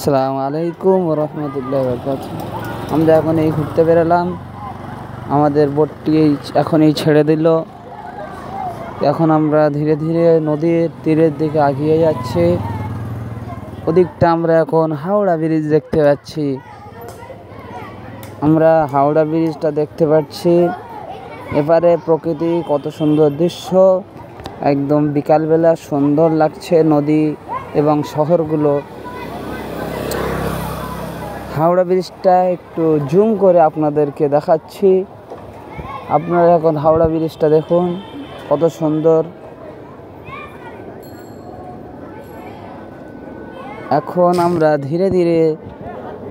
আসসালামু আলাইকুম রহমতুল্লাহ বরকাত। আমরা এখন এই ঘুরতে বেরোলাম, আমাদের বোটটি এখনই ছেড়ে দিল। এখন আমরা ধীরে ধীরে নদীর তীরের দিকে এগিয়ে যাচ্ছি। ওদিকটা আমরা এখন হাওড়া ব্রিজ দেখতে পাচ্ছি। আমরা হাওড়া ব্রিজটা দেখতে পাচ্ছি। এবারে প্রকৃতি কত সুন্দর দৃশ্য, একদম বিকালবেলা সুন্দর লাগছে নদী এবং শহরগুলো। হাওড়া ব্রিজটা একটু জুম করে আপনাদেরকে দেখাচ্ছি। আপনারা এখন হাওড়া ব্রিজটা দেখুন কত সুন্দর। এখন আমরা ধীরে ধীরে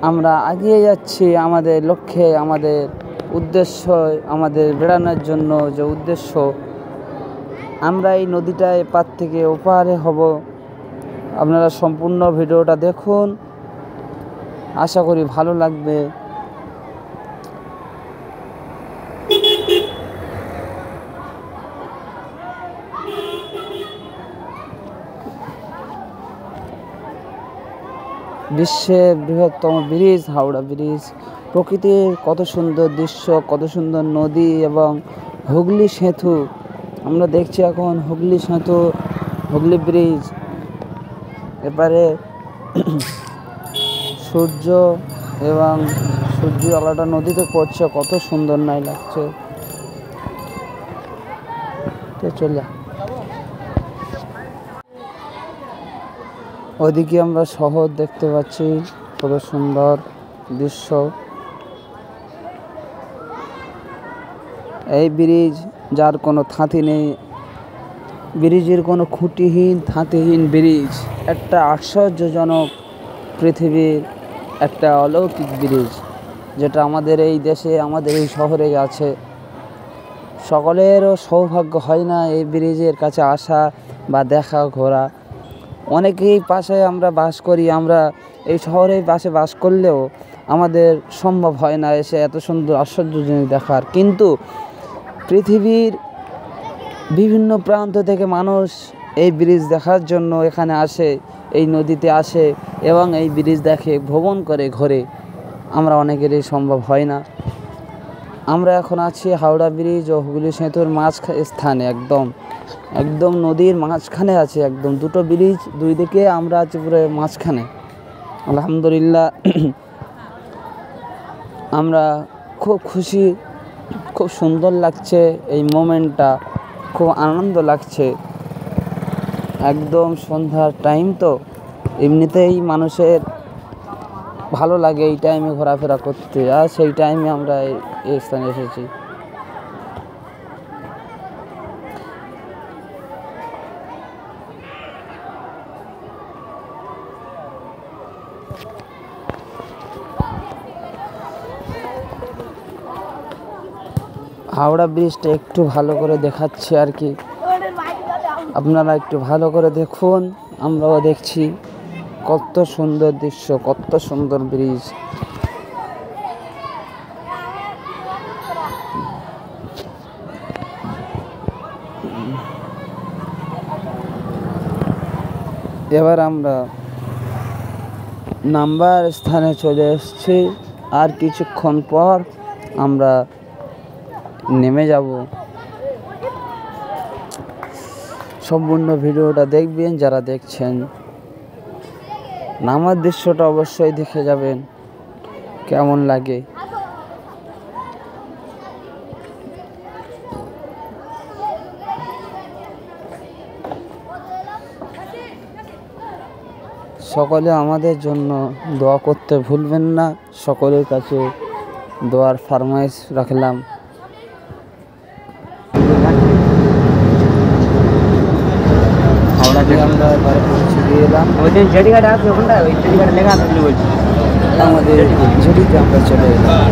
আমরা এগিয়ে যাচ্ছি আমাদের লক্ষ্যে, আমাদের উদ্দেশ্য, আমাদের বেড়ানোর জন্য যে উদ্দেশ্য। আমরা এই নদীটা এপার থেকে ওপারে হব। আপনারা সম্পূর্ণ ভিডিওটা দেখুন, আশা করি ভালো লাগবে। বিশ্বের বৃহত্তম ব্রিজ হাওড়া ব্রিজ। প্রকৃতির কত সুন্দর দৃশ্য, কত সুন্দর নদী এবং হুগলি সেতু। আমরা দেখছি এখন হুগলি সেতু, হুগলি ব্রিজ। এবারে সূর্য এবং সূর্য আলোটা নদীতে পড়ছে, কত সুন্দর নাই লাগছে। তো চলে ওইদিকে আমরা শহর দেখতে পাচ্ছি, কত সুন্দর দৃশ্য। এই ব্রিজ যার কোনো থাঁতি নেই, ব্রিজের কোনো খুঁটিহীন থাঁতিহীন ব্রিজ। একটা আশ্চর্যজনক পৃথিবীর একটা অলৌকিক ব্রিজ, যেটা আমাদের এই দেশে, আমাদের এই শহরে আছে। সকলেরও সৌভাগ্য হয় না এই ব্রিজের কাছে আসা বা দেখা ঘোরা। অনেকেই পাশে আমরা বাস করি, আমরা এই শহরের পাশে বাস করলেও আমাদের সম্ভব হয় না এসে এত সুন্দর আশ্চর্য জিনিস দেখার। কিন্তু পৃথিবীর বিভিন্ন প্রান্ত থেকে মানুষ এই ব্রিজ দেখার জন্য এখানে আসে, এই নদীতে আসে এবং এই ব্রিজ দেখে, ভ্রমণ করে, ঘোরে। আমরা অনেকেরই সম্ভব হয় না। আমরা এখন আছি হাওড়া ব্রিজ ও হুগলি সেতুর স্থানে, একদম নদীর মাঝখানে আছে। একদম দুটো ব্রিজ, দুই দিকে আমরা আছি পুরো মাঝখানে। আলহামদুলিল্লাহ, আমরা খুব খুশি, খুব সুন্দর লাগছে এই মোমেন্টটা, খুব আনন্দ লাগছে। একদম সন্ধ্যার টাইম, তো এমনিতেই মানুষের ভালো লাগে এই টাইমে ঘোরাফেরা করতে, আর সেই টাইমে আমরা এই স্থানে এসেছি। হাওড়া ব্রিজটা একটু ভালো করে দেখাচ্ছি আর কি, আপনারা একটু ভালো করে দেখুন। আমরাও দেখছি কত সুন্দর দৃশ্য, কত সুন্দর ব্রিজ। এবার আমরা নাম্বার স্থানে চলে এসেছি। আর কিছুক্ষণ পর আমরা নেমে যাব। সম্পূর্ণ ভিডিওটা দেখবেন যারা দেখছেন। নামার দৃশ্যটা অবশ্যই দেখে যাবেন কেমন লাগে। সকলে আমাদের জন্য দোয়া করতে ভুলবেন না। সকলের কাছে দোয়ার ফরমাইশ রাখলাম। হাওড়া থেকে আমরা এবারে পৌঁছে দিয়ে এলাম। আমাদের জেটিতে আমরা চলে এলাম।